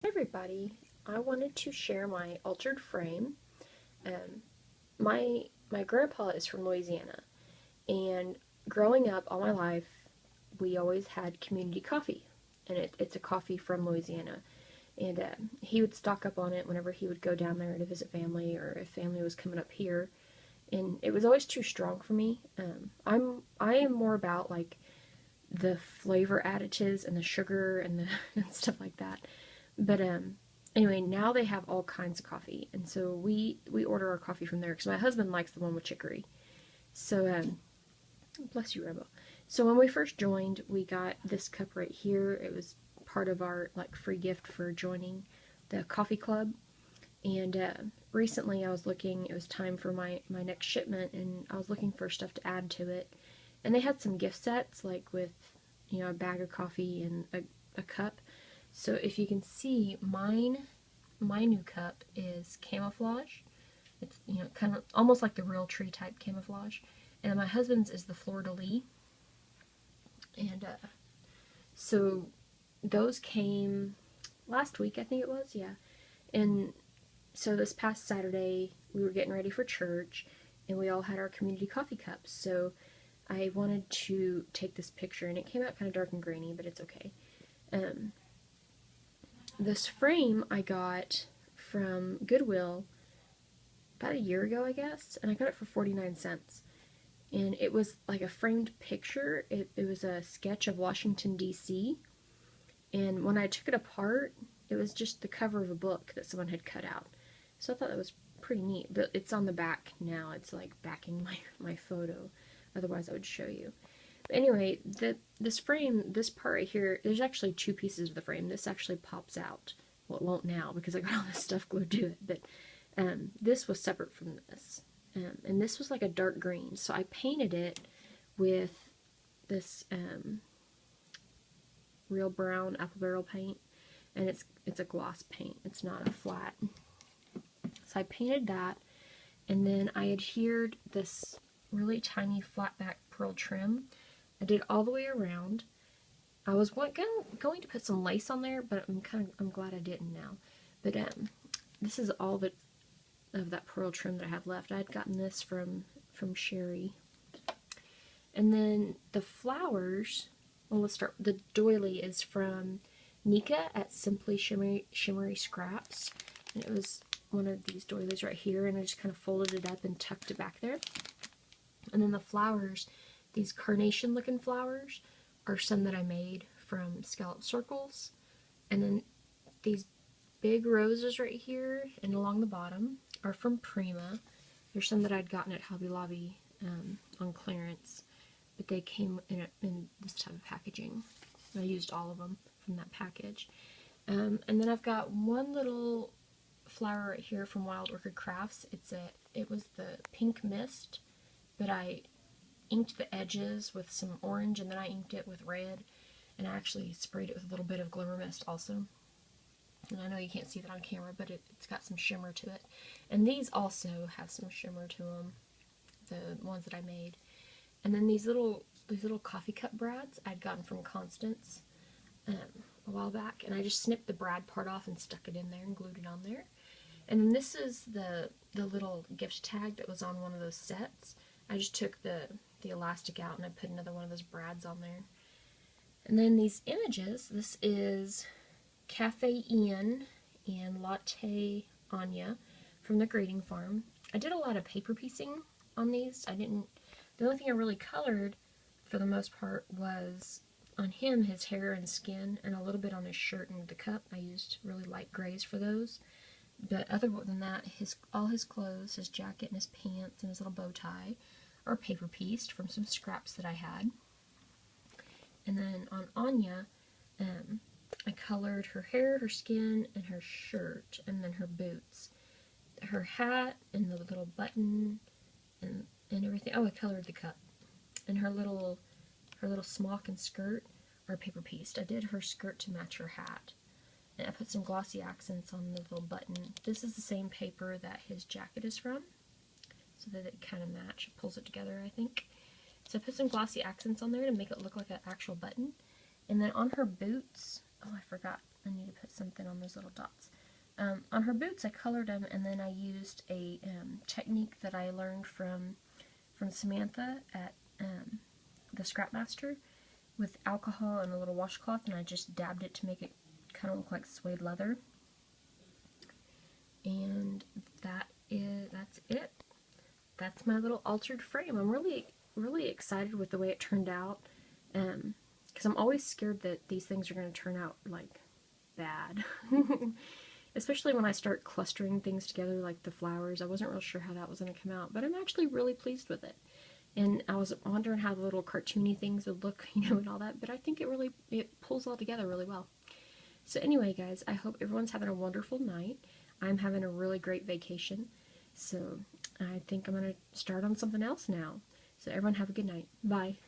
Everybody, I wanted to share my altered frame. Um, my grandpa is from Louisiana, and growing up all my life, we always had community coffee, and it's a coffee from Louisiana, and he would stock up on it whenever he would go down there to visit family, or if family was coming up here, and it was always too strong for me. I am more about like the flavor additives and the sugar and the and stuff like that. But anyway, now they have all kinds of coffee, and so we order our coffee from there because my husband likes the one with chicory. So bless you, Rebel. So when we first joined, we got this cup right here. It was part of our like free gift for joining the coffee club. And recently I was looking, it was time for my next shipment, and I was looking for stuff to add to it. And they had some gift sets, like with, a bag of coffee and a cup. So if you can see, my new cup is camouflage. It's, kind of almost like the real tree type camouflage. And my husband's is the fleur-de-lis. And so those came last week, I think it was, yeah. And so this past Saturday, we were getting ready for church, and we all had our community coffee cups. So I wanted to take this picture, and it came out kind of dark and grainy, but it's okay. This frame I got from Goodwill about a year ago, I guess, and I got it for 49 cents. And it was like a framed picture. It was a sketch of Washington, D.C., and when I took it apart, it was just the cover of a book that someone had cut out. So I thought that was pretty neat, but it's on the back now. It's like backing my photo. Otherwise I would show you. But anyway, this frame, this part right here, there's actually two pieces of the frame. This actually pops out. Well, it won't now because I got all this stuff glued to it, but this was separate from this. And this was like a dark green, so I painted it with this real brown apple barrel paint, and it's a gloss paint. It's not a flat. So I painted that, and then I adhered this really tiny flat back pearl trim. I did all the way around. I was going to put some lace on there, but I'm glad I didn't now. But this is all of that pearl trim that I have left. I had gotten this from Sherry. And then the flowers, well, let's start. The doily is from Nika at Simply Shimmery Scraps. And it was one of these doilies right here, and I just kind of folded it up and tucked it back there. And then the flowers, these carnation looking flowers, are some that I made from Scallop Circles. And then these big roses right here and along the bottom are from Prima. There's some that I'd gotten at Hobby Lobby on clearance, but they came in this type of packaging. I used all of them from that package. And then I've got one little flower right here from Wild Orchid Crafts. It was the pink mist, but I inked the edges with some orange, and then I inked it with red, and I actually sprayed it with a little bit of glimmer mist also. And I know you can't see that on camera, but it's got some shimmer to it. And these also have some shimmer to them, the ones that I made. And then these little coffee cup brads I'd gotten from Constance a while back, and I just snipped the brad part off and stuck it in there and glued it on there. And then this is the little gift tag that was on one of those sets. I just took the elastic out and I put another one of those brads on there. And then these images, this is Cafe Ian and Latte Anya from the Grading Farm. I did a lot of paper piecing on these. The only thing I really colored for the most part was on him, his hair and skin, and a little bit on his shirt and the cup. I used really light grays for those. But other than that, all his clothes, his jacket and his pants and his little bow tie are paper pieced from some scraps that I had. And then on Anya, I colored her hair, her skin, and her shirt, and then her boots. Her hat and the little button and everything. Oh, I colored the cup. And her little smock and skirt are paper pieced. I did her skirt to match her hat. And I put some glossy accents on the little button. This is the same paper that his jacket is from, so that it kind of match. It pulls it together, I think. So I put some glossy accents on there to make it look like an actual button. And then on her boots, oh, I forgot. I need to put something on those little dots. On her boots, I colored them, and then I used a technique that I learned from Samantha at the Scrapmaster with alcohol and a little washcloth, and I just dabbed it to make it kind of look like suede leather. And that's it. That's my little altered frame. I'm really excited with the way it turned out, because I'm always scared that these things are going to turn out like bad. Especially when I start clustering things together like the flowers. I wasn't real sure how that was going to come out, but I'm actually really pleased with it. And I was wondering how the little cartoony things would look, you know, and all that, but I think it pulls all together really well. So anyway, guys, I hope everyone's having a wonderful night. I'm having a really great vacation, so I think I'm going to start on something else now. So everyone have a good night. Bye.